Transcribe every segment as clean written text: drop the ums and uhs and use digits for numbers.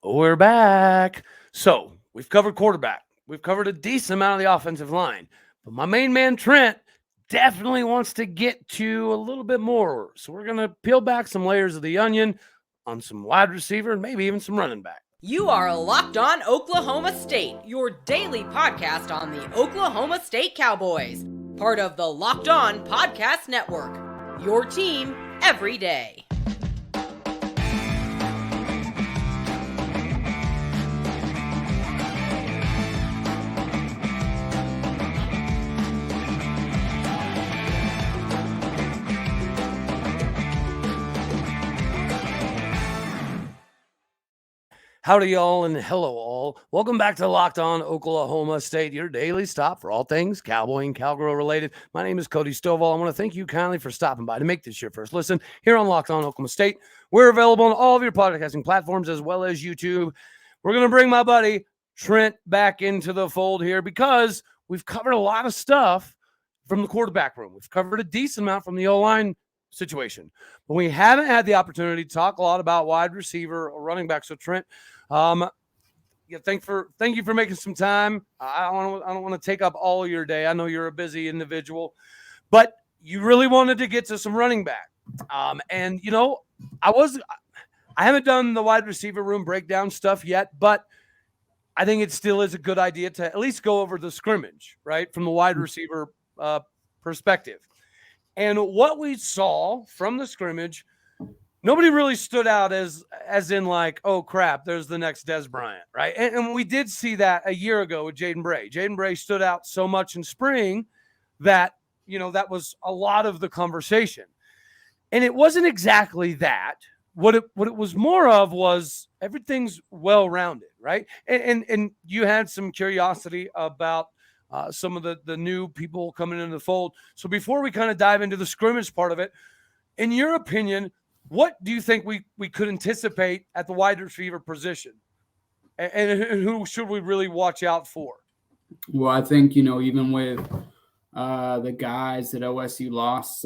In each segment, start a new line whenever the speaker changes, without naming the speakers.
We're back. So we've covered quarterback. We've covered a decent amount of the offensive line. But my main man, Trent, definitely wants to get to a little bit more. So we're going to peel back some layers of the onion on some wide receiver and maybe even some running back.
You are Locked On Oklahoma State, your daily podcast on the Oklahoma State Cowboys. Part of the Locked On Podcast Network. Your team every day.
Howdy, y'all, and hello, all. Welcome back to Locked On Oklahoma State, your daily stop for all things cowboy and cowgirl related. My name is Cody Stovall. I want to thank you kindly for stopping by to make this your first listen here on Locked On Oklahoma State. We're available on all of your podcasting platforms as well as YouTube. We're going to bring my buddy Trent back into the fold here because we've covered a lot of stuff from the quarterback room. We've covered a decent amount from the OLine situation, but we haven't had the opportunity to talk a lot about wide receiver or running back. So Trent, thank you for making some time. I don't want to take up all your day. I know you're a busy individual, but you really wanted to get to some running back. And you know, I haven't done the wide receiver room breakdown stuff yet, but I think it still is a good idea to at least go over the scrimmage, right, from the wide receiver perspective. And what we saw from the scrimmage, nobody really stood out as in like, oh, crap, there's the next Des Bryant, right? And we did see that a year ago with Jaden Bray. Jaden Bray stood out so much in spring that, you know, that was a lot of the conversation. And it wasn't exactly that. What it was more of was everything's well-rounded, right? And you had some curiosity about some of the new people coming into the fold. So before we kind of dive into the scrimmage part of it, in your opinion, what do you think we could anticipate at the wide receiver position? And who should we really watch out for?
Well, I think, you know, even with the guys that OSU lost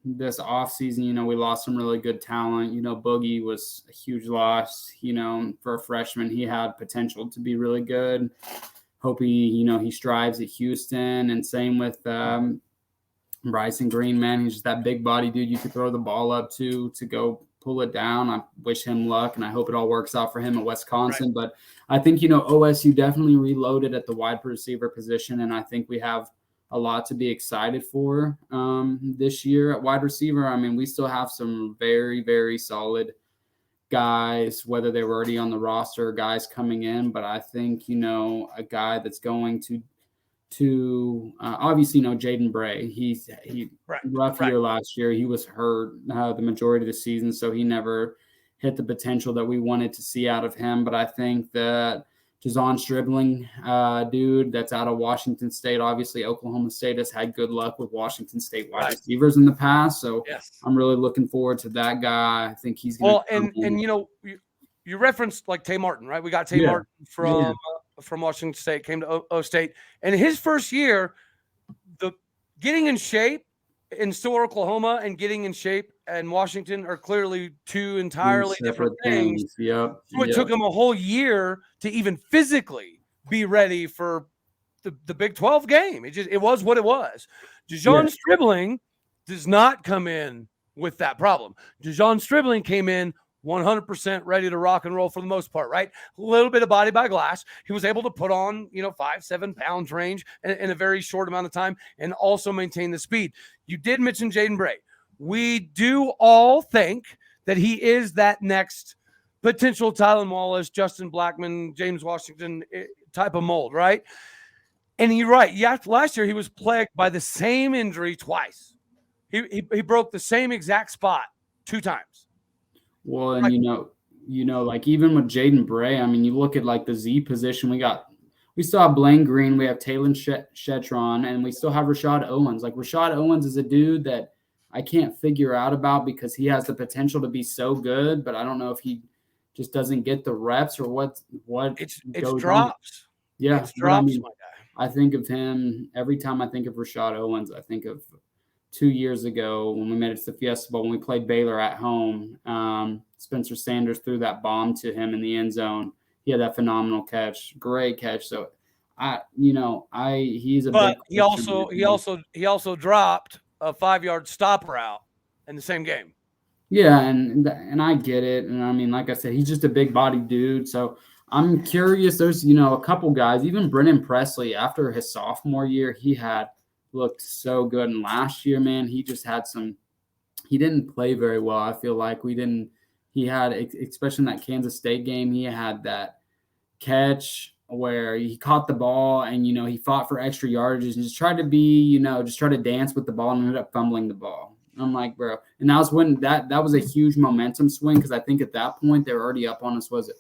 this offseason, you know, we lost some really good talent. You know, Boogie was a huge loss. You know, for a freshman, he had potential to be really good. Hope he strives at Houston, and same with Bryson Green, man. He's just that big body dude you could throw the ball up to go pull it down. I wish him luck, and I hope it all works out for him at Wisconsin. Right. But I think, you know, OSU definitely reloaded at the wide receiver position, and I think we have a lot to be excited for this year at wide receiver. I mean, we still have some very, very solid guys, whether they were already on the roster or guys coming in. But I think, you know, a guy that's going to obviously, you know, Jaden Bray, he rough year last year. He was hurt the majority of the season, so he never hit the potential that we wanted to see out of him. But I think that DeZaun Stribling, dude, that's out of Washington State. Obviously, Oklahoma State has had good luck with Washington State wide receivers in the past, so yes. I'm really looking forward to that guy. I think he's going
to and you know, you referenced like Tay Martin, right? We got Tay Martin from Washington State, came to O State, and his first year, the getting in shape in Stillwater, Oklahoma, and getting in shape in Washington are clearly two entirely different things.
Yep.
So it took him a whole year to even physically be ready for the Big 12 game. It was what it was. DeZaun Stribling does not come in with that problem. DeZaun Stribling came in 100% ready to rock and roll for the most part, right? A little bit of body by glass. He was able to put on, 5-7 pounds range in a very short amount of time and also maintain the speed. You did mention Jaden Bray. We do all think that he is that next potential Tylan Wallace, Justin Blackman, James Washington type of mold, right? And you're right. Yeah, last year he was plagued by the same injury twice. He broke the same exact spot 2 times.
Well, and like even with Jaden Bray, I mean, you look at like the Z position, we still have Blaine Green, we have Talyn Shettron, and we still have Rashad Owens. Like Rashad Owens is a dude that I can't figure out about because he has the potential to be so good, but I don't know if he just doesn't get the reps or what
it's drops.
Yeah,
it's drops, my guy.
I think of him every time I think of Rashad Owens. I think of 2 years ago when we made it to the Fiesta Bowl when we played Baylor at home. Spencer Sanders threw that bomb to him in the end zone. He had that phenomenal catch, great catch. So he's a
but
big.
he also dropped a 5-yard stop route in the same game.
Yeah, and I get it. And I mean, like I said, he's just a big body dude. So I'm curious. There's, a couple guys, even Brennen Pressley, after his sophomore year, he had looked so good. And last year, man, he just had he didn't play very well. I feel like he had, especially in that Kansas State game, he had that catch where he caught the ball and, he fought for extra yardages and just tried to just try to dance with the ball and ended up fumbling the ball. I'm like, bro. And that was when that was a huge momentum swing, because I think at that point they were already up on us, was it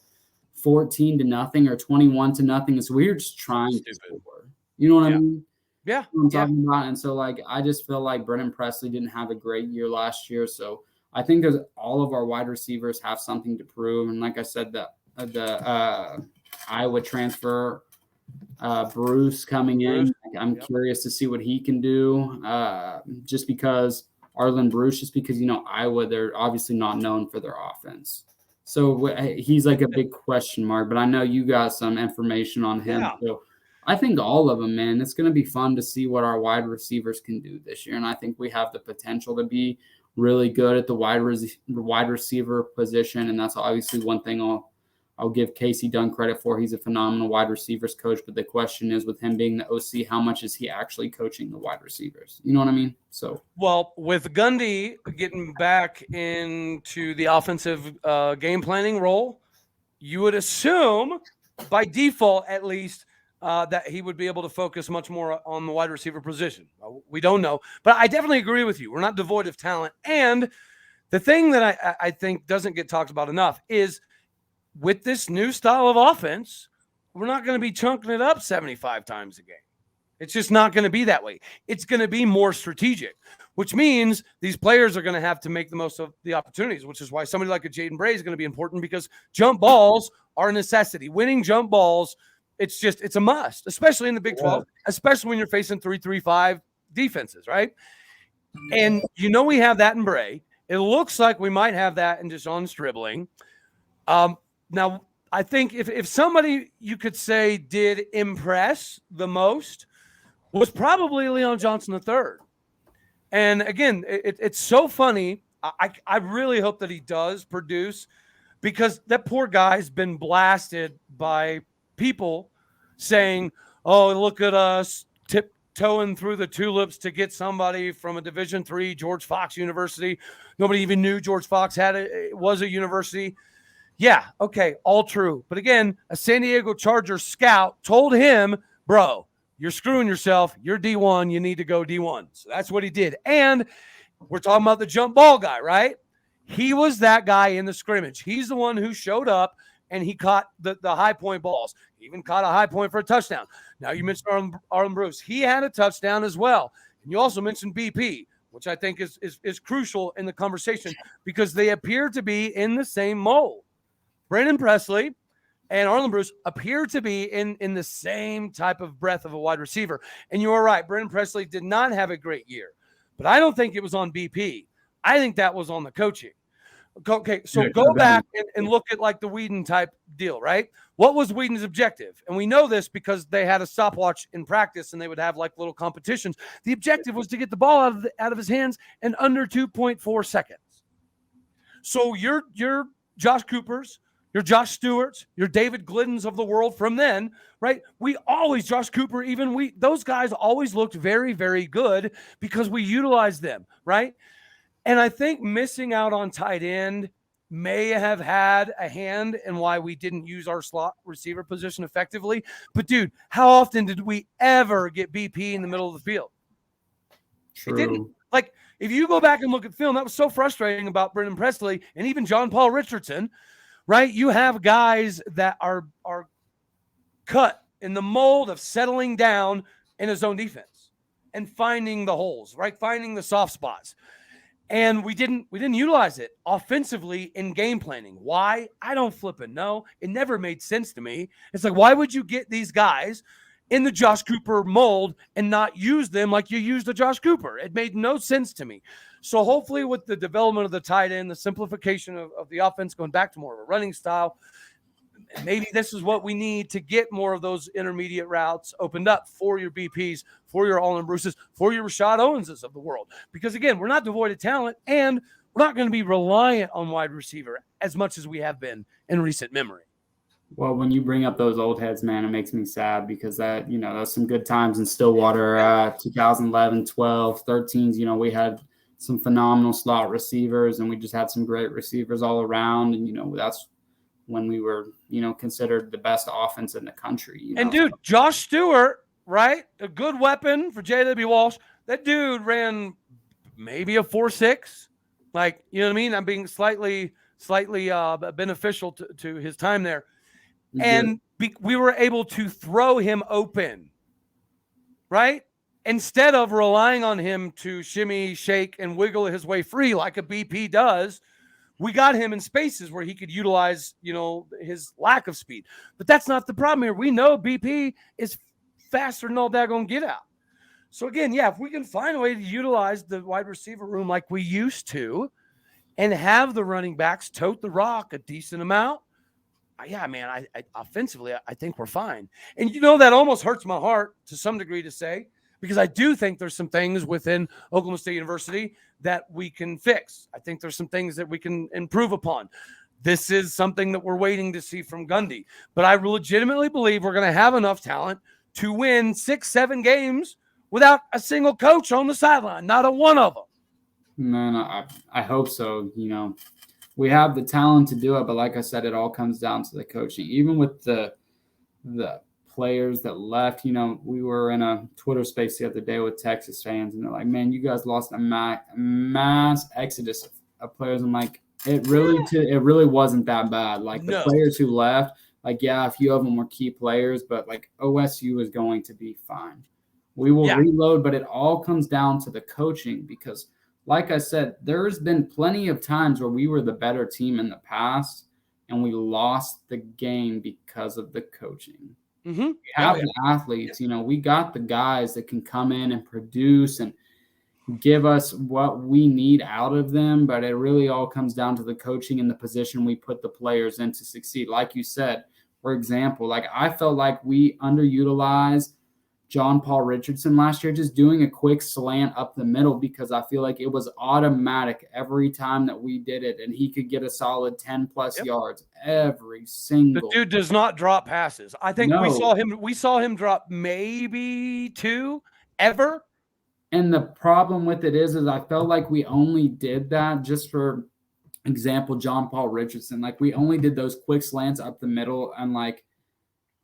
14-0 or 21-0? And so we were just trying to score. You know what I mean?
Yeah.
You know what I'm talking about? And so, I just feel like Brennen Pressley didn't have a great year last year. So I think all of our wide receivers have something to prove. And like I said, the Iowa transfer, Bruce coming in, I'm curious to see what he can do, just because Arland Bruce, just because, Iowa, they're obviously not known for their offense. So he's like a big question mark, but I know you got some information on him.
Yeah.
So I think all of them, man, it's going to be fun to see what our wide receivers can do this year. And I think we have the potential to be really good at the wide receiver position. And that's obviously one thing I'll give Casey Dunn credit for. He's a phenomenal wide receivers coach. But the question is, with him being the OC, how much is he actually coaching the wide receivers? You know what I mean? So,
well, with Gundy getting back into the offensive game planning role, you would assume by default, at least, that he would be able to focus much more on the wide receiver position. We don't know, but I definitely agree with you. We're not devoid of talent. And the thing that I think doesn't get talked about enough is, with this new style of offense, we're not going to be chunking it up 75 times a game. It's just not going to be that way. It's going to be more strategic, which means these players are going to have to make the most of the opportunities, which is why somebody like a Jaden Bray is going to be important, because jump balls are a necessity. Winning jump balls, it's a must, especially in the Big 12, especially when you're facing 3-3-5 defenses, right? And we have that in Bray. It looks like we might have that in DeZaun Stribling. Now, I think if somebody you could say did impress the most was probably Leon Johnson III. And again, it's so funny. I really hope that he does produce, because that poor guy's been blasted by people saying, oh, look at us tiptoeing through the tulips to get somebody from a Division III George Fox University. Nobody even knew George Fox was a university. Yeah, okay, all true. But again, a San Diego Chargers scout told him, bro, you're screwing yourself. You're D1. You need to go D1. So that's what he did. And we're talking about the jump ball guy, right? He was that guy in the scrimmage. He's the one who showed up, and he caught the high point balls. He even caught a high point for a touchdown. Now, you mentioned Arland Bruce. He had a touchdown as well. And you also mentioned BP, which I think is crucial in the conversation, because they appear to be in the same mold. Brennen Pressley and Arland Bruce appear to be in the same type of breadth of a wide receiver. And you are right. Brennen Pressley did not have a great year, but I don't think it was on BP. I think that was on the coaching. Okay, so go back and look at like the Whedon type deal, right? What was Whedon's objective? And we know this because they had a stopwatch in practice and they would have like little competitions. The objective was to get the ball out of his hands in under 2.4 seconds. So your Josh Coopers, your Josh Stewarts, your David Gliddens of the world from then, right? Josh Cooper, those guys always looked very, very good because we utilized them, right? And I think missing out on tight end may have had a hand in why we didn't use our slot receiver position effectively. But, dude, how often did we ever get BP in the middle of the field?
True.
It didn't. Like, if you go back and look at film, that was so frustrating about Brennen Pressley and even John Paul Richardson, right? You have guys that are cut in the mold of settling down in a zone defense and finding the holes, right? Finding the soft spots. And we didn't utilize it offensively in game planning. Why? I don't flipping know. It never made sense to me. It's like, why would you get these guys in the Josh Cooper mold and not use them like you used the Josh Cooper? It made no sense to me. So hopefully with the development of the tight end, the simplification of the offense going back to more of a running style, maybe this is what we need to get more of those intermediate routes opened up for your BPs, for your Ollie Bruces, for your Rashad Owenses of the world. Because, again, we're not devoid of talent, and we're not going to be reliant on wide receiver as much as we have been in recent memory.
Well, when you bring up those old heads, man, it makes me sad because that, those some good times in Stillwater, 2011, 12, 13s, we had some phenomenal slot receivers, and we just had some great receivers all around. And, that's when we were, considered the best offense in the country.
And, dude, Josh Stewart, right? A good weapon for J.W. Walsh. That dude ran maybe a 4.6. Like, you know what I mean? I'm being slightly beneficial to his time there. And we were able to throw him open, right? Instead of relying on him to shimmy, shake, and wiggle his way free like a BP does, we got him in spaces where he could utilize, his lack of speed. But that's not the problem here. We know BP is faster than all daggone get out. So, again, yeah, if we can find a way to utilize the wide receiver room like we used to and have the running backs tote the rock a decent amount, yeah, man, I offensively, I think we're fine. And, that almost hurts my heart to some degree to say, because I do think there's some things within Oklahoma State University that we can fix. I think there's some things that we can improve upon. This is something that we're waiting to see from Gundy. But I legitimately believe we're going to have enough talent to win 6-7 games without a single coach on the sideline, not a one of them.
Man, I hope so. We have the talent to do it, but like I said, it all comes down to the coaching. Even with the players that left, we were in a Twitter space the other day with Texas fans, and they're like, "Man, you guys lost a mass exodus of players." I'm like, it really wasn't that bad. Like the players who left, like a few of them were key players, but like OSU is going to be fine. We will reload, but it all comes down to the coaching because, like I said, there's been plenty of times where we were the better team in the past and we lost the game because of the coaching.
Mm-hmm.
We have the athletes, we got the guys that can come in and produce and give us what we need out of them, but it really all comes down to the coaching and the position we put the players in to succeed. Like you said, for example, like I felt like we underutilized John Paul Richardson last year, just doing a quick slant up the middle because I feel like it was automatic every time that we did it, and he could get a solid 10+ yards every single.
The dude does not drop passes. I think we saw him drop maybe 2 ever.
And the problem with it is I felt like we only did that just for example, John Paul Richardson. Like we only did those quick slants up the middle and like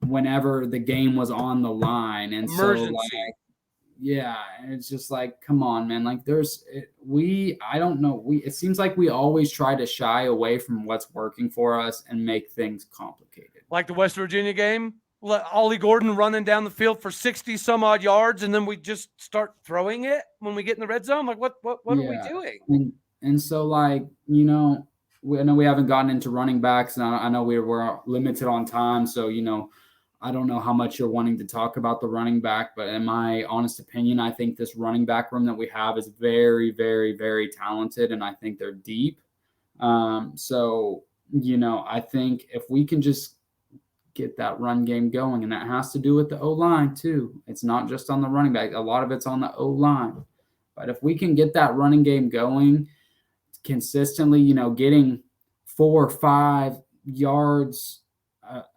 whenever the game was on the line. And
emergency.
So like, and it's just like, come on, man. Like I don't know. It seems like we always try to shy away from what's working for us and make things complicated.
Like the West Virginia game, Ollie Gordon running down the field for 60 some odd yards. And then we just start throwing it when we get in the red zone. Like what are we doing?
And so like, I know we haven't gotten into running backs, and I know we're limited on time. So, I don't know how much you're wanting to talk about the running back, but in my honest opinion, I think this running back room that we have is very, very, very talented, and I think they're deep. So, I think if we can just get that run game going, and that has to do with the O-line too. It's not just on the running back. A lot of it's on the O-line. But if we can get that running game going consistently, getting 4 or 5 yards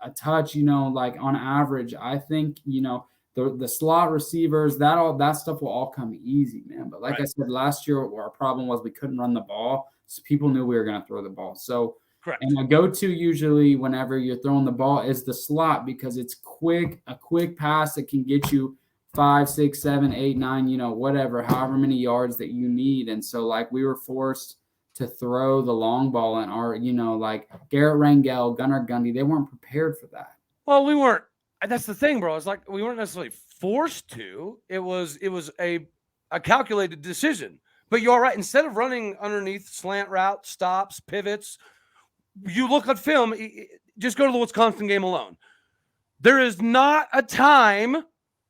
a touch, like on average, I think, the slot receivers, that stuff will all come easy, man. But like I said, last year, our problem was we couldn't run the ball. So people knew we were going to throw the ball. So, and my go-to usually whenever you're throwing the ball is the slot because it's a quick pass that can get you 5, 6, 7, 8, 9, whatever, however many yards that you need. And so like we were forced to throw the long ball, and our, like Garret Rangel, Gunnar Gundy, they weren't prepared for that.
Well, we weren't. That's the thing, bro. It's like we weren't necessarily forced to. It was a calculated decision. But you're right. Instead of running underneath slant route, stops, pivots, you look at film. Just go to the Wisconsin game alone. There is not a time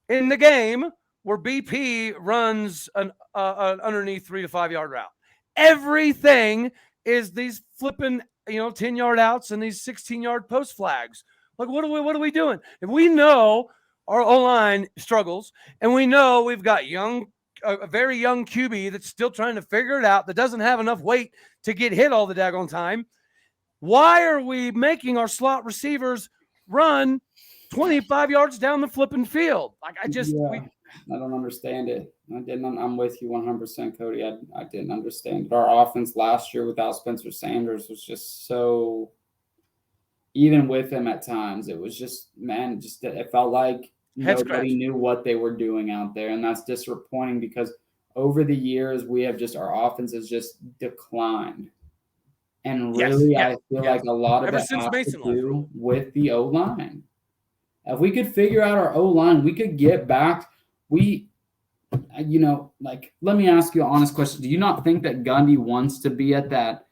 in the game where BP runs an underneath 3 to 5 yard route. everything is these flipping, 10-yard outs and these 16-yard post flags. Like, what are we doing? If we know our O-line struggles and we know we've got a very young QB that's still trying to figure it out, that doesn't have enough weight to get hit all the daggone time, why are we making our slot receivers run 25 yards down the flipping field? Like, I
don't understand it. I'm with you 100%, Cody. I didn't understand it. Our offense last year without Spencer Sanders was just so, even with him at times, it was just, man, it felt like nobody knew what they were doing out there. And that's disappointing because over the years, our offense has just declined. And really, I feel like a lot of it has to do with the O-line. If we could figure out our O-line, we could get back. Let me ask you an honest question. Do you not think that Gundy wants to be at that,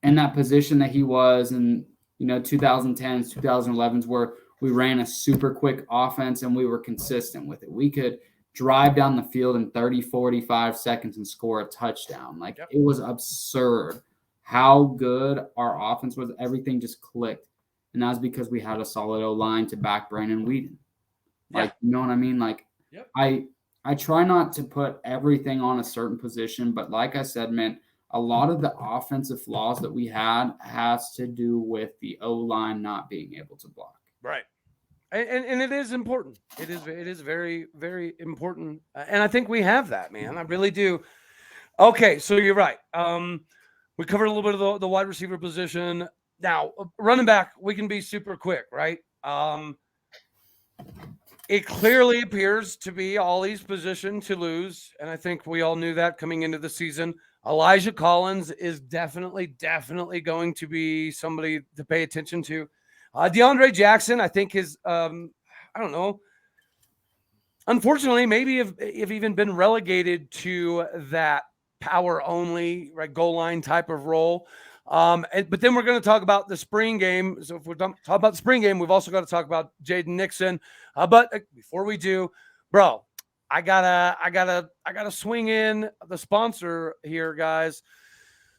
in that position that he was in, 2010s, 2011s, where we ran a super quick offense and we were consistent with it? We could drive down the field in 30, 45 seconds and score a touchdown. It was absurd how good our offense was. Everything just clicked. And that's because we had a solid O-line to back Brandon Weeden. You know what I mean? I try not to put everything on a certain position, but like I said, man, a lot of the offensive flaws that we had has to do with the O-line not being able to block.
Right. And it is important. It is very, very important. And I think we have that, man. I really do. Okay, so you're right. We covered a little bit of the wide receiver position. Now, running back, we can be super quick, right? It clearly appears to be Ollie's position to lose, and I think we all knew that coming into the season. Elijah Collins is definitely going to be somebody to pay attention to. DeOndre Jackson, I think, is, I don't know, unfortunately, maybe have even been relegated to that power-only, right, goal line type of role. But then we're going to talk about the spring game. So if we're talking about the spring game, we've also got to talk about Jaden Nixon. But before we do, bro, I gotta swing in the sponsor here, guys.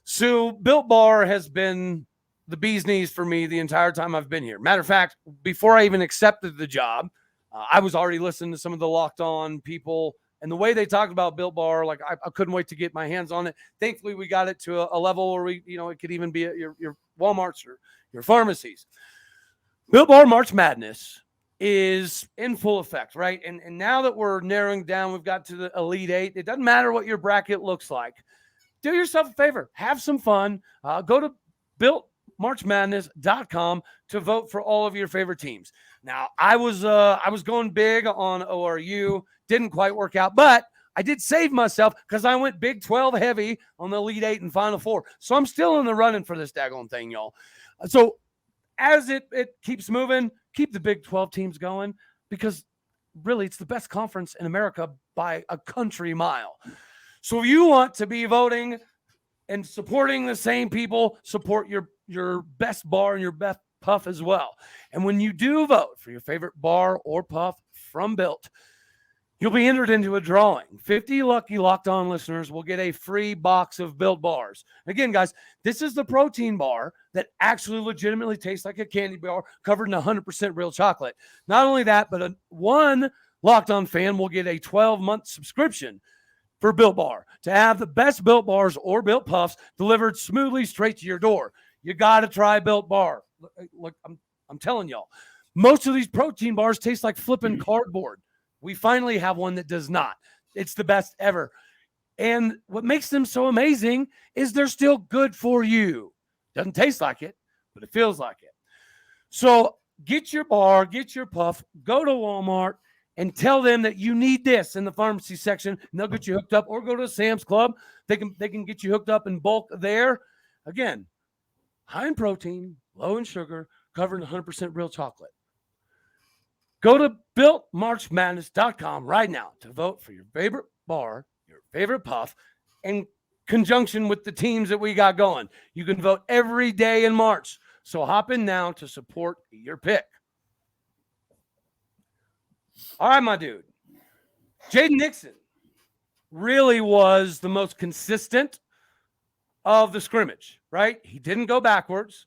So Built Bar has been the bee's knees for me the entire time I've been here. Matter of fact, before I even accepted the job, I was already listening to some of the Locked On people. And the way they talked about Built Bar, I couldn't wait to get my hands on it. Thankfully, we got it to a level where it could even be at your Walmarts or your pharmacies. Built Bar March Madness is in full effect, right? And now that we're narrowing down, we've got to the Elite Eight. It doesn't matter what your bracket looks like. Do yourself a favor. Have some fun. Go to builtmarchmadness.com to vote for all of your favorite teams. Now, I was going big on ORU. Didn't quite work out, but I did save myself because I went Big 12 heavy on the Elite Eight and Final Four. So I'm still in the running for this daggone thing, y'all. So as it keeps moving, keep the Big 12 teams going because really it's the best conference in America by a country mile. So if you want to be voting and supporting the same people, support your best bar and your best puff as well. And when you do vote for your favorite bar or puff from Built, you'll be entered into a drawing. 50 lucky Locked On listeners will get a free box of Built Bars. Again, guys, this is the protein bar that actually legitimately tastes like a candy bar covered in 100% real chocolate. Not only that, but one Locked On fan will get a 12-month subscription for Built Bar to have the best Built Bars or Built Puffs delivered smoothly straight to your door. You got to try Built Bar. Look, I'm telling y'all, most of these protein bars taste like flipping cardboard. We finally have one that does not. It's the best ever. And what makes them so amazing is they're still good for you. Doesn't taste like it, but it feels like it. So get your bar, get your puff, go to Walmart and tell them that you need this in the pharmacy section, and they'll get you hooked up, or go to Sam's Club. They can get you hooked up in bulk there. Again, high in protein, low in sugar, covered in 100% real chocolate. Go to builtmarchmadness.com right now to vote for your favorite bar, your favorite puff, in conjunction with the teams that we got going. You can vote every day in March. So hop in now to support your pick. All right, my dude. Jaden Nixon. really was the most consistent of the scrimmage, right? He didn't go backwards.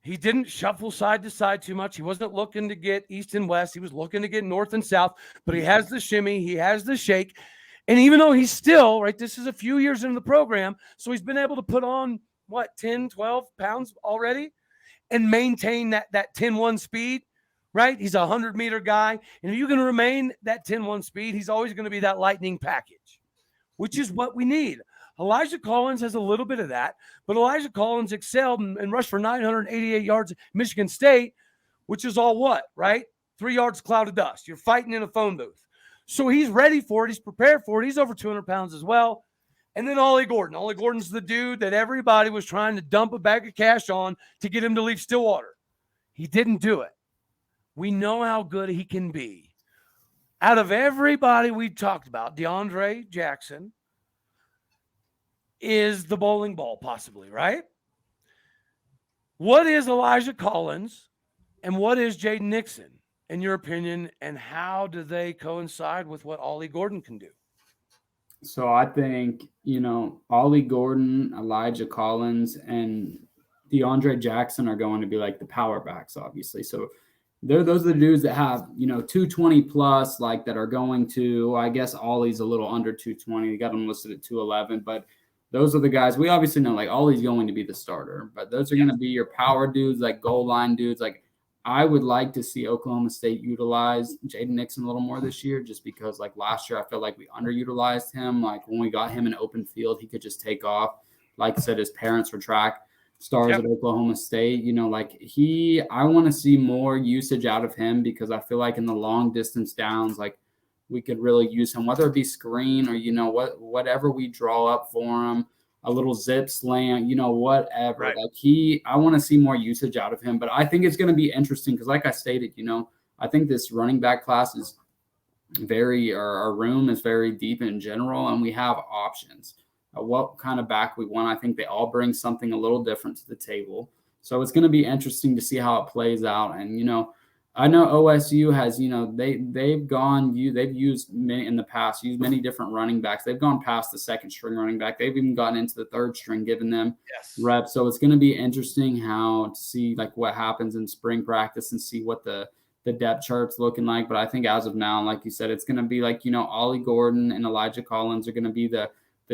He didn't shuffle side to side too much. He wasn't looking to get east and west. He was looking to get north and south, but he has the shimmy. He has the shake. And even though he's still, right, this is a few years into the program, so he's been able to put on, 10, 12 pounds already and maintain that 10-1 speed, right? He's a 100-meter guy. And if you can remain that 10-1 speed, he's always going to be that lightning package, which is what we need. Elijah Collins has a little bit of that, but Elijah Collins excelled and rushed for 988 yards at Michigan State, which is all what, right? 3 yards cloud of dust. You're fighting in a phone booth. So he's ready for it. He's prepared for it. He's over 200 pounds as well. And then Ollie Gordon. Ollie Gordon's the dude that everybody was trying to dump a bag of cash on to get him to leave Stillwater. He didn't do it. We know how good he can be. Out of everybody we talked about, DeOndre Jackson is the bowling ball, possibly, right? What is Elijah Collins and what is Jaden Nixon, in your opinion, and how do they coincide with what Ollie Gordon can do?
So I think, Ollie Gordon, Elijah Collins, and DeOndre Jackson are going to be like the power backs, obviously. So those are the dudes that have, 220 plus, like that are going to, I guess Ollie's a little under 220. You got him listed at 211, but those are the guys we obviously know, like Ollie's going to be the starter, but those are going to be your power dudes, like goal line dudes. Like I would like to see Oklahoma State utilize Jaden Nixon a little more this year, just because like last year, I felt like we underutilized him. Like when we got him in open field, he could just take off. Like I said, his parents were track stars at Oklahoma State. I want to see more usage out of him, because I feel like in the long distance downs, like we could really use him, whether it be screen or, whatever we draw up for him, a little zip slant, whatever.
Right.
Like I want to see more usage out of him, but I think it's going to be interesting because like I stated, I think this running back class is our room is very deep in general, and we have options. What kind of back we want. I think they all bring something a little different to the table. So it's going to be interesting to see how it plays out. And, I know OSU has, they've used many in the past, used many different running backs. They've gone past the second string running back. They've even gotten into the third string, giving them reps. So it's going to be interesting to see like what happens in spring practice and see what the depth chart's looking like. But I think as of now, like you said, it's going to be like, Ollie Gordon and Elijah Collins are going to be the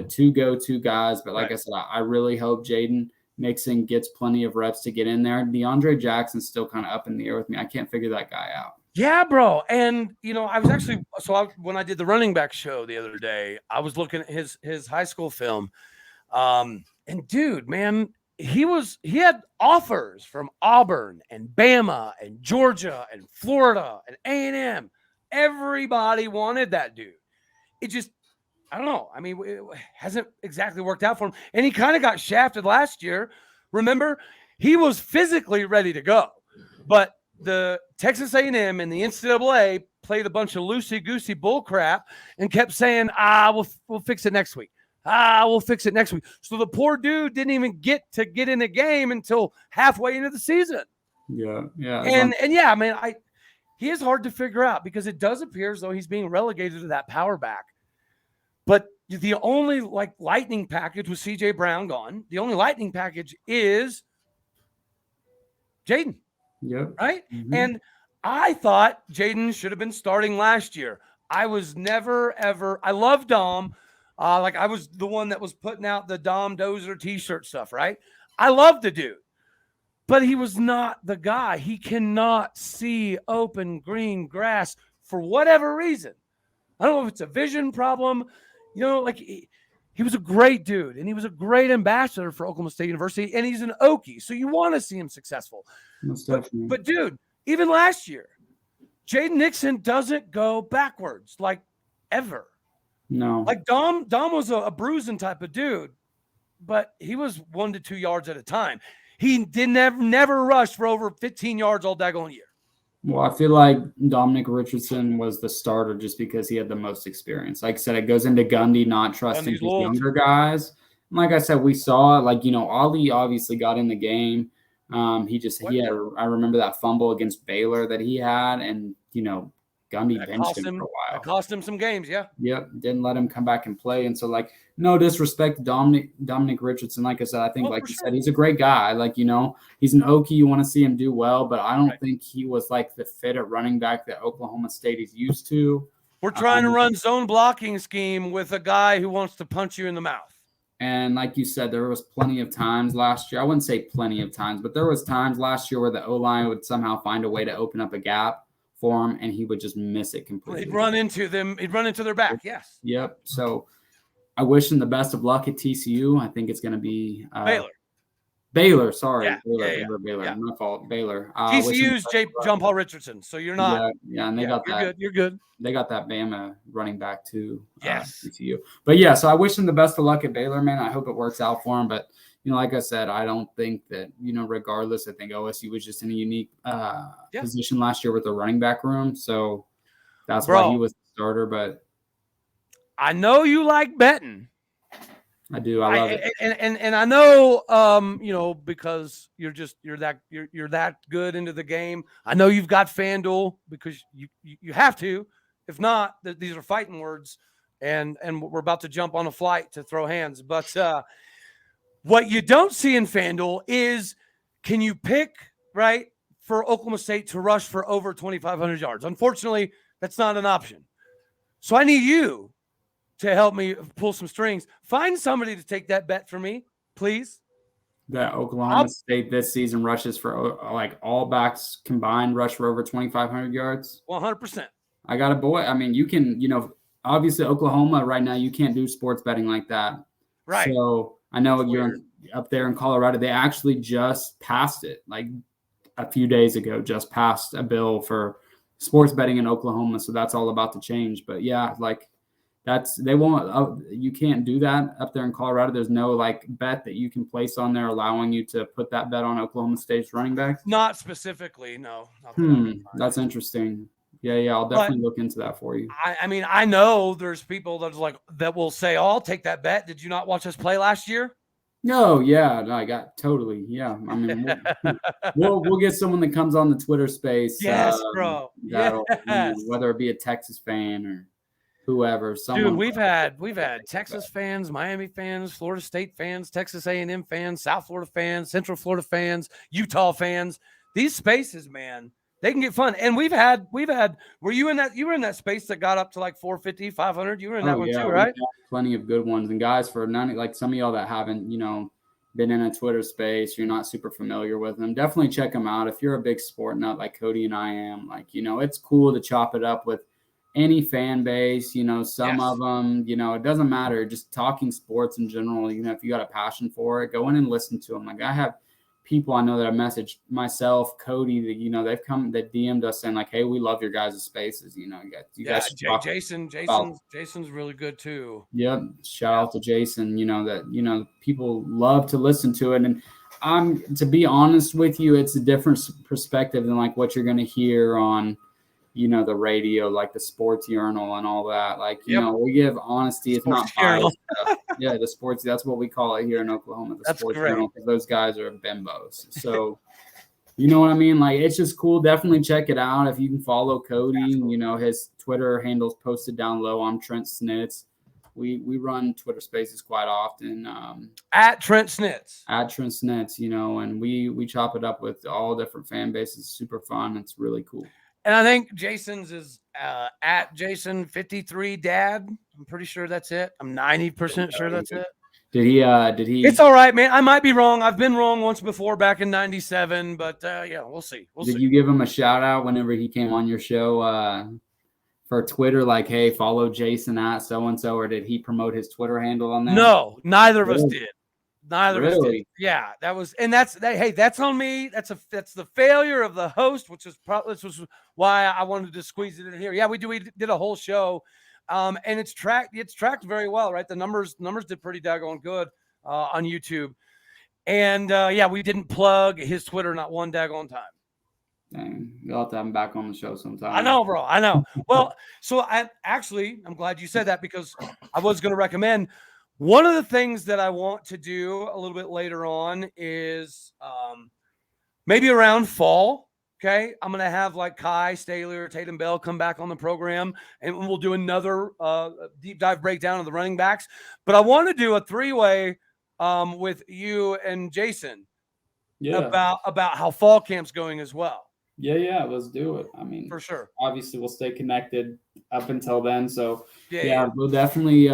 two go-to guys. But like I said, I really hope Jaden Nixon gets plenty of reps to get in there. DeOndre Jackson's still kind of up in the air with me. I can't figure that guy out.
Yeah, bro. And, I was actually – when I did the running back show the other day, I was looking at his high school film. And, dude, man, he had offers from Auburn and Bama and Georgia and Florida and A&M. Everybody wanted that dude. It just – I don't know. I mean, it hasn't exactly worked out for him. And he kind of got shafted last year. Remember, he was physically ready to go. But the Texas A&M and the NCAA played a bunch of loosey-goosey bull crap and kept saying, we'll fix it next week. We'll fix it next week. So the poor dude didn't even get in the game until halfway into the season.
Yeah.
And yeah, man, he is hard to figure out because it does appear as though he's being relegated to that power back. But the only lightning package with CJ Brown gone. The only lightning package is Jaden.
Yep.
Right?
Mm-hmm.
And I thought Jaden should have been starting last year. I was never, ever – I love Dom. I was the one that was putting out the Dom Dozer T-shirt stuff, right? I love the dude. But he was not the guy. He cannot see open green grass for whatever reason. I don't know if it's a vision problem. He was a great dude, and he was a great ambassador for Oklahoma State University, and he's an Okie, so you want to see him successful. But, dude, even last year, Jaden Nixon doesn't go backwards, ever.
No.
Dom was a bruising type of dude, but he was 1 to 2 yards at a time. He never rushed for over 15 yards all daggone year.
Well, I feel like Dominic Richardson was the starter just because he had the most experience. Like I said, it goes into Gundy not trusting his younger guys. And like I said, we saw it. Ollie obviously got in the game. I remember that fumble against Baylor that he had. And, Gundy
That
benched
cost
him
him.
for a while.
That cost him some games. Yeah.
Yep, didn't let him come back and play. And so, like, no disrespect to Dominic Richardson. Like I said, I think, like you said, he's a great guy. Like, you know, he's an Okie. You want to see him do well, but I don't think he was like the fit at running back that Oklahoma State is used to.
We're trying to run zone blocking scheme with a guy who wants to punch you in the mouth.
And like you said, there was plenty of times last year. I wouldn't say plenty of times, but there was times last year where the O-line would somehow find a way to open up a gap for him, and he would just miss it completely.
He'd run into them. He'd run into their back. Yes.
Yep. So I wish him the best of luck at TCU. I think it's going to be Baylor. Sorry.
Yeah.
Baylor.
Yeah.
My fault. Baylor.
TCU's John Paul Richardson. So you're not.
Yeah. And they got that.
You're good.
They got that Bama running back too.
Yes.
TCU. But yeah, so I wish him the best of luck at Baylor, man. I hope it works out for him. But, you know, like I said, I don't think that, you know, regardless, I think OSU was just in a unique position last year with the running back room. So that's why he was the starter. But
I know you like betting.
I do. I love it.
And I know, you know, because you're that good into the game. I know you've got FanDuel because you have to. If not, these are fighting words, and we're about to jump on a flight to throw hands. But what you don't see in FanDuel is, can you pick right for Oklahoma State to rush for over 2,500 yards? Unfortunately, that's not an option. So I need you to help me pull some strings. Find somebody to take that bet for me, please.
That Oklahoma State this season rushes for, like, all backs combined rush for over 2,500 yards.
100%.
I got a boy. I mean, you can, you know, obviously Oklahoma right now, you can't do sports betting like that.
Right.
So I know you're up there in Colorado. They actually just passed it, like a few days ago, just passed a bill for sports betting in Oklahoma. So that's all about to change. But yeah, like, they won't, you can't do that up there in Colorado. There's no like bet that you can place on there allowing you to put that bet on Oklahoma State's running back.
Not specifically. No.
That's interesting. Yeah. I'll definitely look into that for you.
I mean, I know there's people that will say, oh, I'll take that bet. Did you not watch us play last year?
No. I got totally. Yeah. I mean, we'll get someone that comes on the Twitter space.
Yes, bro.
Yes. Whether it be a Texas fan or whoever.
Dude, we've had Texas fans, Miami fans, Florida State fans, Texas A&M fans, South Florida fans, Central Florida fans, Utah fans. These spaces, man, they can get fun. And we've had, were you in that space that got up to like 450, 500? You were in that one too, right?
Plenty of good ones. And guys, for none, like some of y'all that haven't, you know, been in a Twitter space, you're not super familiar with them, definitely check them out. If you're a big sport nut like Cody and I am, like, you know, it's cool to chop it up with any fan base, you know, some of them, you know, it doesn't matter. Just talking sports in general, you know, if you got a passion for it, go in and listen to them. Like, I have people I know that I messaged myself, Cody, that, you know, they've come, that DM'd us saying like, hey, we love your guys' spaces. You know, you guys
Jason's really good too.
Yep. Shout out to Jason, you know, that, you know, people love to listen to it. And to be honest with you, it's a different perspective than like what you're going to hear on, you know, the radio, like the sports urinal and all that. Like, you know, we give honesty. It's not biased. Yeah, the sports, that's what we call it here in Oklahoma, the sports urinal, because those guys are bimbos. So, you know what I mean? Like, it's just cool. Definitely check it out. If you can follow Cody, you know, his Twitter handle's posted down low. I'm Trent Snitz. We run Twitter spaces quite often.
At Trent Snitz.
At Trent Snitz, you know, and we chop it up with all different fan bases. It's super fun. It's really cool.
And I think Jason's is at Jason53 Dad. I'm pretty sure that's it. I'm 90% sure that's it.
Did he?
It's all right, man. I might be wrong. I've been wrong once before back in 97, but yeah, we'll see.
Did you give him a shout out whenever he came on your show for Twitter? Like, hey, follow Jason at so-and-so, or did he promote his Twitter handle on that?
No, neither of us did. Neither of us did.
Really?
Yeah, that's on me. That's the failure of the host, which was why I wanted to squeeze it in here. Yeah, we did a whole show, and it's tracked very well, right? The numbers did pretty daggone good on YouTube, and yeah, we didn't plug his Twitter not one daggone time.
Dang, you'll have to have him back on the show sometime.
I know, bro. I know. Well, so I'm glad you said that, because I was going to recommend. One of the things that I want to do a little bit later on is maybe around fall, Okay, I'm going to have like Kai Staley or Tatum Bell come back on the program, and we'll do another deep dive breakdown of the running backs. But I want to do a three-way with you and Jason about how fall camp's going as well.
Yeah, let's do it. I mean,
for sure.
Obviously, we'll stay connected up until then. So, we'll definitely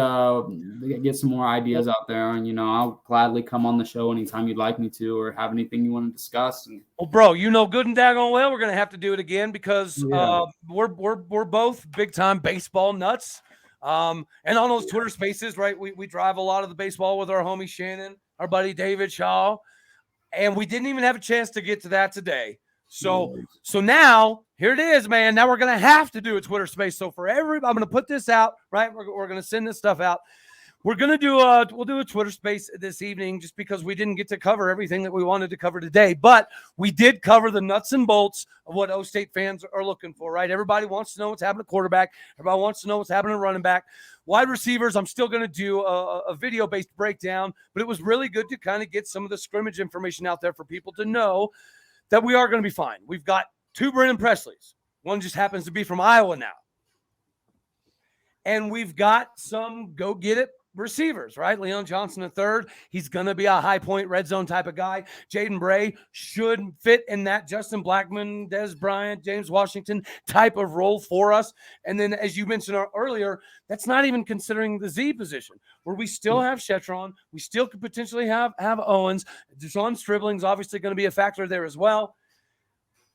get some more ideas out there. And, I'll gladly come on the show anytime you'd like me to, or have anything you want to discuss.
Well, bro, good and daggone well, we're going to have to do it again because we're both big-time baseball nuts. And on those Twitter spaces, right, we drive a lot of the baseball with our homie Shannon, our buddy David Shaw. And we didn't even have a chance to get to that today. So now here it is, man. Now we're going to have to do a Twitter space. So for everybody, I'm going to put this out, right? We're going to send this stuff out. We're going to we'll do a Twitter space this evening just because we didn't get to cover everything that we wanted to cover today, but we did cover the nuts and bolts of what O State fans are looking for, right? Everybody wants to know what's happening at quarterback. Everybody wants to know what's happening at running back. Wide receivers, I'm still going to do a video-based breakdown, but it was really good to kind of get some of the scrimmage information out there for people to know that we are going to be fine. We've got 2 Brennen Presleys. One just happens to be from Iowa now. And we've got some go-get-it receivers, right? Leon Johnson III, he's going to be a high point red zone type of guy. Jaden Bray should fit in that Justin Blackman, Des Bryant, James Washington type of role for us. And then as you mentioned earlier, that's not even considering the Z position where we still have Shettron. We still could potentially have Owens. DeZaun Stribling's obviously going to be a factor there as well.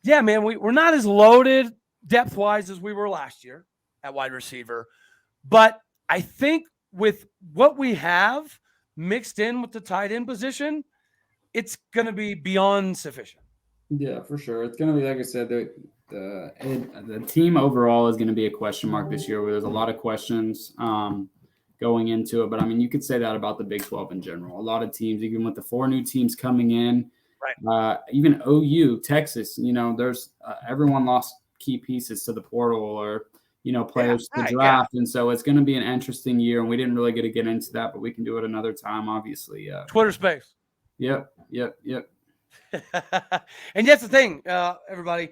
Yeah, man, we're not as loaded depth-wise as we were last year at wide receiver. But I think with what we have mixed in with the tight end position, it's going to be beyond sufficient.
Yeah, for sure. It's going to be, like I said, the team overall is going to be a question mark this year where there's a lot of questions going into it. But, I mean, you could say that about the Big 12 in general. A lot of teams, even with the 4 new teams coming in,
right?
Even OU, Texas, there's everyone lost key pieces to the portal or – players to draft. And so it's going to be an interesting year. And we didn't really get to get into that, but we can do it another time, obviously.
Twitter space.
Yep.
And that's the thing, everybody.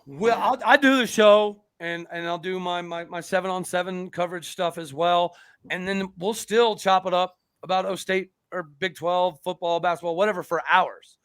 I do the show and I'll do my 7-on-7 coverage stuff as well. And then we'll still chop it up about O State or Big 12 football, basketball, whatever for hours.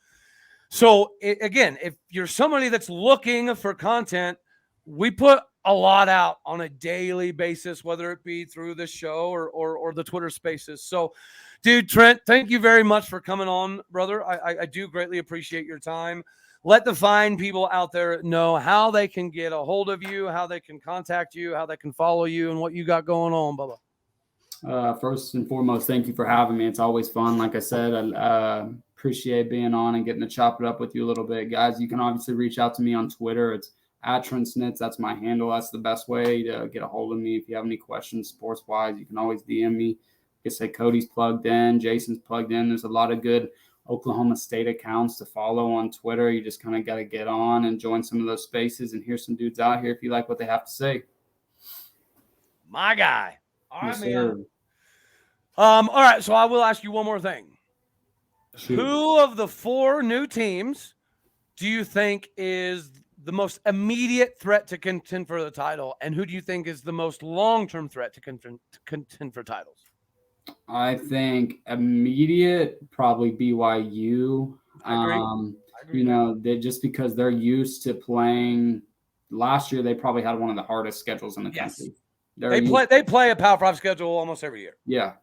So again, if you're somebody that's looking for content, we put a lot out on a daily basis, whether it be through the show or the Twitter spaces. So, dude, Trent, thank you very much for coming on, brother. I do greatly appreciate your time. Let the fine people out there know how they can get a hold of you, how they can contact you, how they can follow you, and what you got going on, Bubba.
First and foremost, thank you for having me. It's always fun. Like I said, I appreciate being on and getting to chop it up with you a little bit. Guys, you can obviously reach out to me on Twitter. It's at Trent Snitz. That's my handle. That's the best way to get a hold of me. If you have any questions sports-wise, you can always DM me. Like I said, Cody's plugged in. Jason's plugged in. There's a lot of good Oklahoma State accounts to follow on Twitter. You just kind of got to get on and join some of those spaces and hear some dudes out here if you like what they have to say.
My guy. All right,
Yes,
man.
sir.
All right, so I will ask you one more thing.
Shoot.
Who of the 4 new teams do you think is the most immediate threat to contend for the title, and who do you think is the most long-term threat to contend for titles?
I think immediate, probably BYU.
I agree.
They just because they're used to playing. Last year, they probably had one of the hardest schedules in the country.
They play a Power 5 schedule almost every year.
Yeah.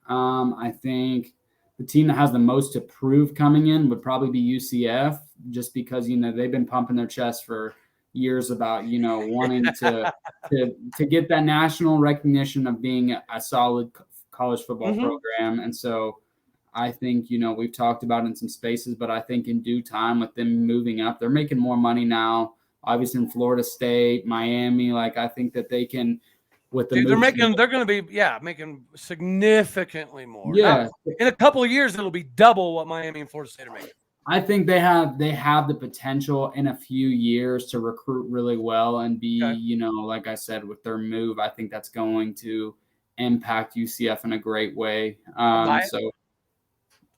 I think the team that has the most to prove coming in would probably be UCF, just because they've been pumping their chest for years about wanting to get that national recognition of being a solid college football program. And so I think we've talked about it in some spaces, but I think in due time with them moving up, they're making more money now. Obviously in Florida State, Miami, I think that they can. They're going to be making significantly more.
Yeah, now, in a couple of years it'll be double what Miami and Florida State are making.
I think they have the potential in a few years to recruit really well and be, like I said, with their move, I think that's going to impact UCF in a great way. So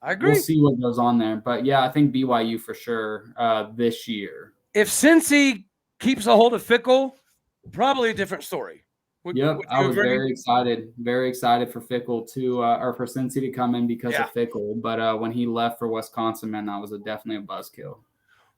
I agree.
We'll see what goes on there, but yeah, I think BYU for sure this year.
If Cincy keeps a hold of Fickle, probably a different story. Would
I was
agree?
very excited for Fickle to, or for Cincy to come in because of Fickle. But when he left for Wisconsin, man, that was definitely a buzzkill.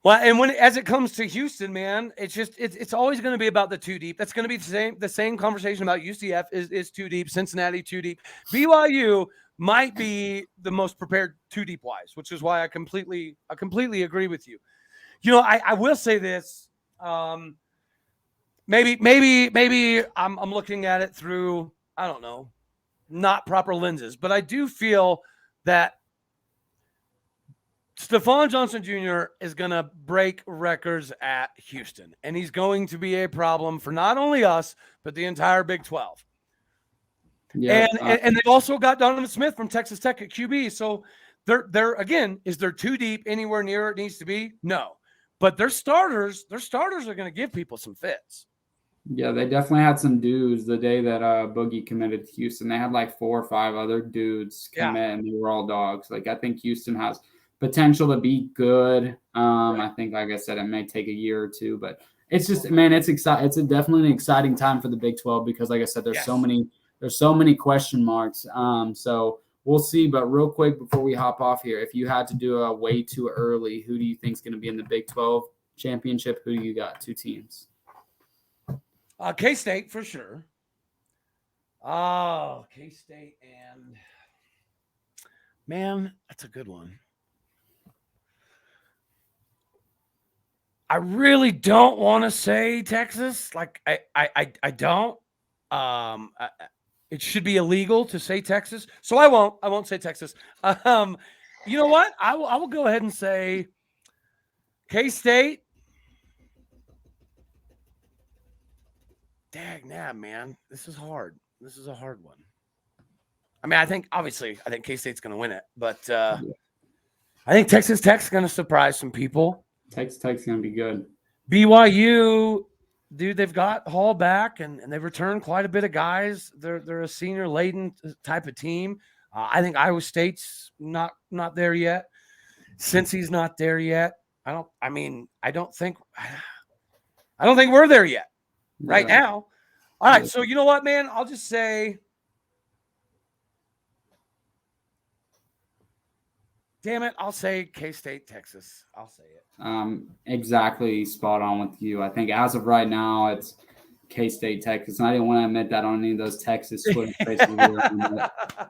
Well, and as it comes to Houston, man, it's always going to be about the two deep. That's going to be the same conversation about UCF is two deep, Cincinnati two deep. BYU might be the most prepared two deep wise, which is why I completely agree with you. I will say this. Maybe I'm looking at it through, I don't know, not proper lenses, but I do feel that Stephon Johnson Jr. is going to break records at Houston, and he's going to be a problem for not only us, but the entire Big 12. Yeah, and they've also got Donovan Smith from Texas Tech at QB. So they're again, is there too deep anywhere near it needs to be? No. But their starters are going to give people some fits.
Yeah, they definitely had some dudes the day that Boogie committed to Houston. They had like 4 or 5 other dudes commit, and they were all dogs. Like, I think Houston has potential to be good. I think, like I said, it may take a year or two, but it's just, man, it's exciting. It's definitely an exciting time for the Big 12 because, like I said, there's so many question marks. So we'll see. But real quick before we hop off here, if you had to do a way too early, who do you think is going to be in the Big 12 championship? Who do you got? 2 teams.
K-State for sure. Oh, K-State and man, that's a good one. I really don't want to say Texas. Like I don't. It should be illegal to say Texas, so I won't. I won't say Texas. You know what? I will go ahead and say K-State. Dag nab, man. This is hard. This is a hard one. I mean, I think K-State's going to win it, but I think Texas Tech's going to surprise some people.
Texas Tech's going to be good.
BYU, dude, they've got Hall back, and they've returned quite a bit of guys. They're a senior-laden type of team. I think Iowa State's not there yet. Cincy's not there yet. I don't think we're there yet. Right now. All right. So you know what, man? I'll just say, damn it. I'll say K-State, Texas. I'll say it.
Exactly spot on with you. I think as of right now, it's K-State, Texas. And I didn't want to admit that on any of those Texas Twitter spaces.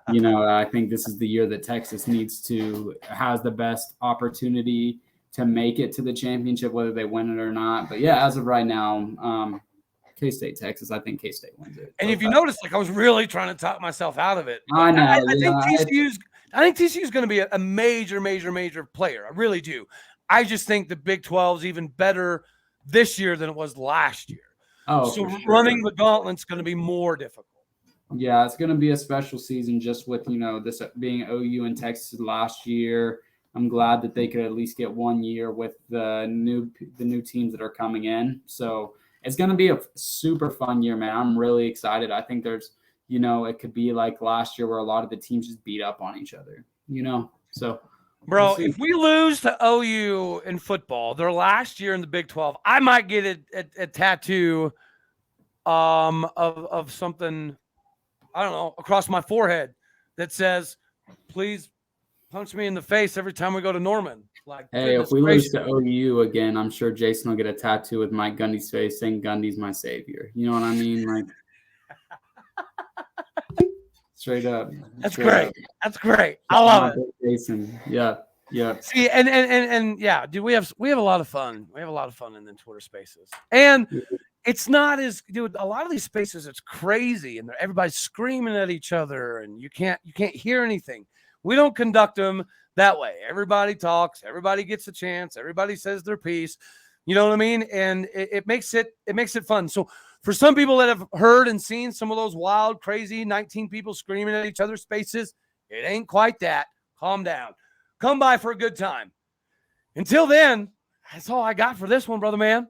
I think this is the year that Texas has the best opportunity to make it to the championship, whether they win it or not. But yeah, as of right now, K-State, Texas. I think K-State wins it.
And if you notice, like I was really trying to talk myself out of it.
I know.
I think TCU's going to be a major player. I really do. I just think the Big 12 is even better this year than it was last year. So running the gauntlet's going to be more difficult.
Yeah, it's going to be a special season just with, this being OU and Texas last year. I'm glad that they could at least get 1 year with the new teams that are coming in. So it's going to be a super fun year, man. I'm really excited. I think there's, it could be like last year where a lot of the teams just beat up on each other, So,
bro, if we lose to OU in football, their last year in the Big 12, I might get a tattoo of something, I don't know, across my forehead that says, please punch me in the face every time we go to Norman. Like,
hey, if we lose to OU again, I'm sure Jason will get a tattoo with Mike Gundy's face saying Gundy's my savior. You know what I mean? Like, straight up.
That's great. That's great. I love it.
Jason. Yeah.
See, and yeah, dude, we have a lot of fun. We have a lot of fun in the Twitter spaces. And it's not as, dude, a lot of these spaces, it's crazy and everybody's screaming at each other and you can't hear anything. We don't conduct them that way. Everybody talks, everybody gets a chance, everybody says their piece. You know what I mean? And it makes it fun. So for some people that have heard and seen some of those wild, crazy 19 people screaming at each other's spaces, it ain't quite that. Calm down. Come by for a good time. Until then, that's all I got for this one, brother man.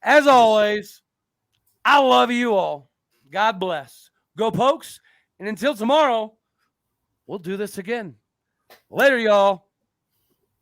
As always, I love you all. God bless. Go Pokes. And until tomorrow, we'll do this again. Later, y'all.